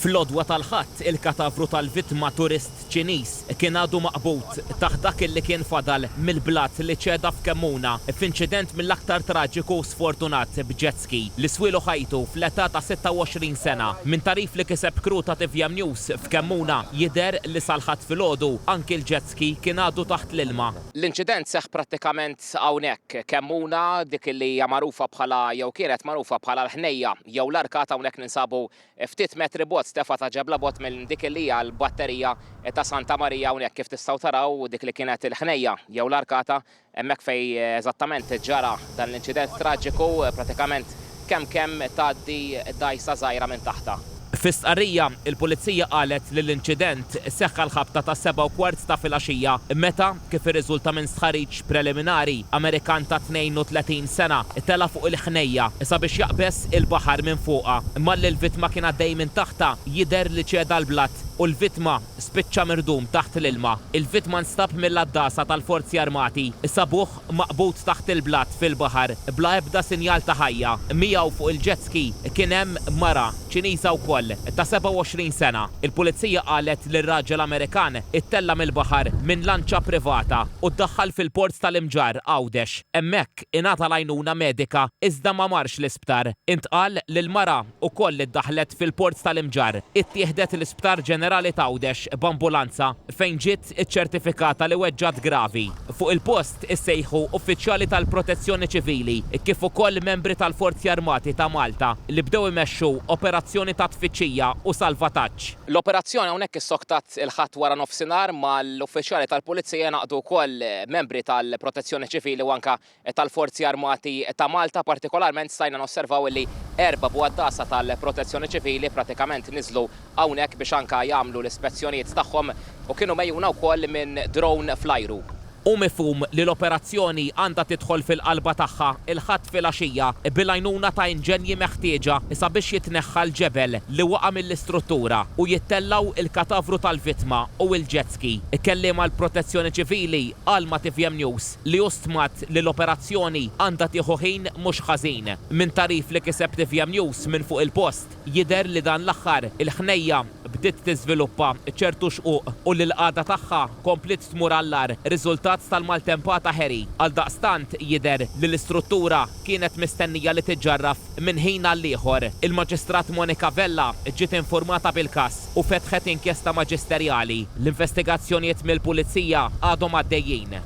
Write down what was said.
Fl-għodwa tal-ħadd il-katavru tal-vittma turist Ċiniż kien għadu maqbut taħt dak li kien fadal mill-blat li ċeda f'Kemmuna f'inċident mill-aktar traġiku sfortunat b'jet ski li swielu ħajtu fl-età ta' 26 sena. Min tarif li kiseb kru ta' TVM News f'Kemmuna jidher li salħat filgħodu anki l-jet ski kien għadu taħt l-ilma. L-inċident seħħ prattikament hawnhekk Kemmuna dik li hija magħrufa bħala jew kienet magħrufa bħala l-ħnejja jew l-arkata hawnhekk ninsabu ftit metri bot stefa ta' ġebla bot minn dik li hija l-batterija ta' Santa Marija hawnhekk kif tistgħu taraw dik li kienet il-ħnejja jew l-arkata hemmhekk fejn eżattament ġara dan l-inċident traġiku prattikament kemm tgħaddi dgħajsa żgħira minn taħta. Fis-stqarrija, il-Pulizija qalet li l-inċident seħħa l-ħabta ta' 7:15 ta' filgħaxija meta kif irriżulta minn stħarriġ preliminari Amerikan ta' 32 sena tela fuq il-ħnejja sabiex jaqbes il-baħar minn fuqha. Imma li l-vittma kien għaddej minn taħta jidher li ċeda l-blatt u l-vittma spiċċa mirdum taħt l-ilma. Il-vittma nstab mill-addasa tal-Forzi Armati sabuh maqbut taħt il-blatt fil-baħar bla ebda sinjal ta' ħajja. Miegħu fuq il-jet ski kien hemm mara Ċiniża wkoll ta' 27 sena. Il-Pulizija qalet li r-raġel Amerikan ittella mill-baħar minn lanċa privata u ddaħħal fil-port tal-Imġar Għawdex. Hemmhekk ingħata għajnuna medika iżda ma marx l-isptar. Intqal li l-mara wkoll iddaħħlet fil-port tal-Imġar. Ittieħdet l-Isptar Ġenerali ta' Għawdex b'ambulanza fejn ġiet iċċertifikata li weġġat gravi. Fuq il-post issejħu uffiċjali tal-Protezzjoni Ċivili kif ukoll membri tal-Forzi Armati ta' Malta li bdew imexxu operazzjoni ta' tfittxija u salvataġġ. L-operazzjoni hawnhekk issoktat il-ħadd wara nofsinhar mal-uffiċjali tal-Pulizija naqdu wkoll membri tal-Protezzjoni Ċivili u anke tal-Forzi Armati ta' Malta, partikolarment stajna nosservaw li 4 bwaddasa tal-Protezzjoni Ċivili pratikament niżlu hawnhekk biex anke jagħmlu l-ispezzjonijiet tagħhom u kienu mejjuna wkoll minn drone fl-ajru. U mifhum li l-operazzjoni għandha tidħol fil-qalba tagħha il-ħadd filgħaxija bil-għajnuna ta' inġenji meħtieġa sabiex jitneħħa l-ġebel li waqa' mill-istruttura u jittellaw il-katavru tal-vittma u l-jet ski. Ikkelliema l-Protezzjoni Ċivili qal ma' TVM News li ustmat li l-operazzjoni għandha tieħu ħin mhux ħażin. Min tarif li kiseb TVM News minn fuq il-post jidher li dan l-aħħar il-ħnejja bdiet tiżviluppa ċertu xquq u li l-qagħda tagħha komplit tmur allar riżultat tal-maltempata ħeri. Għaldaqstant jidher li l-istruttura kienet mistennija li tiġġarraf minn ħin għal ieħor. Il-Maġistrat Monika Vella ġiet informata bil-każ u fetħet inkjesta maġisterjali. L-investigazzjonijiet mill-Pulizija għadhom għaddejjin.